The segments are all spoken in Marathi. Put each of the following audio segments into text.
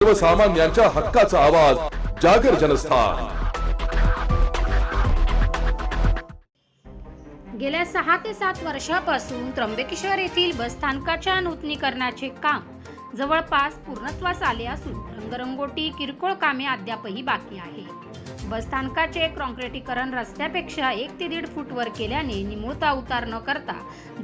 सर्वसामान्यांच्या हक्काचा आवाज जागर जनस्थान। गेल्या 6 ते 7 वर्षापासून त्र्यंबकेश्वर येथील बस स्थानकाच्या नूतनीकरणाचे काम जवळपास पूर्णत्वास आले असून रंगरंगोटी किरकोळ कामे अद्यापही बाकी आहे। बस स्थानकाचे कॉन्क्रिटीकरण रस्त्यापेक्षा 1 ते 1.5 फूट वर केल्याने निमुळता उतार न करता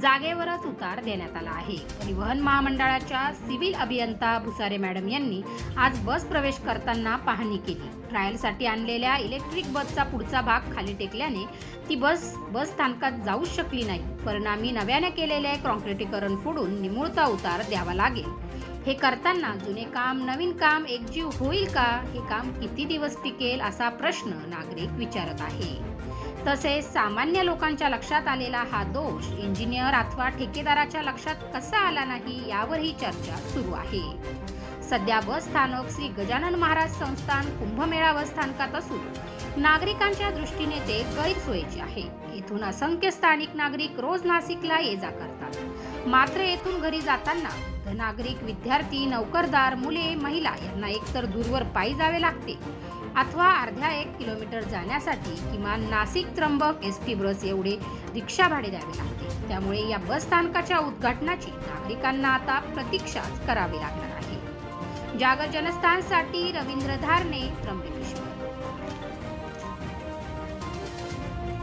जागेवरच उतार देण्यात आला आहे। परिवहन महामंडळाच्या सिव्हिल अभियंता भुसारे मॅडम यांनी आज बस प्रवेश करताना पाहणी केली। ट्रायलसाठी आणलेल्या इलेक्ट्रिक बसचा पुढचा भाग खाली टेकल्याने ती बस स्थानकात जाऊ शकली नाही। परिणामी नव्याने केलेले कॉन्क्रिटीकरण फोडून निमुळता उतार द्यावा लागेल। हे करताना जुने काम नवीन काम एकजीव होईल का? हे काम किती दिवस टिकेल असा प्रश्न नागरिक विचारत आहे। तसेच सामान्य लोकांच्या लक्षात आलेला हा दोष इंजिनियर अथवा ठेकेदाराच्या लक्षात कसा आला नाही यावरही चर्चा सुरू आहे। सध्या बस स्थानक श्री गजानन महाराज संस्थान कुंभमेळा बस स्थानकात असून नागरिकांच्या दृष्टीने ते गैरसोयीचे आहे। येथून असंख्य स्थानिक नागरिक रोज नाशिकला ये जा करतात। मात्र येथून घरी जाताना नागरिक, विद्यार्थी, नोकरदार, मुले, महिला यांना एकतर दूरवर पायी जावे लागते अथवा अर्ध्या 1 किलोमीटर जाण्यासाठी किमान नाशिक त्र्यंबक एसटी बस एवढे रिक्षा भाडे द्यावे लागते। त्यामुळे या बस स्थानकाच्या उद्घाटनाची नागरिकांना आता प्रतीक्षाच करावी लागणार आहे। जागर जनस्थानसाठी रवींद्र धारणे, त्र्यंबकेश्वर।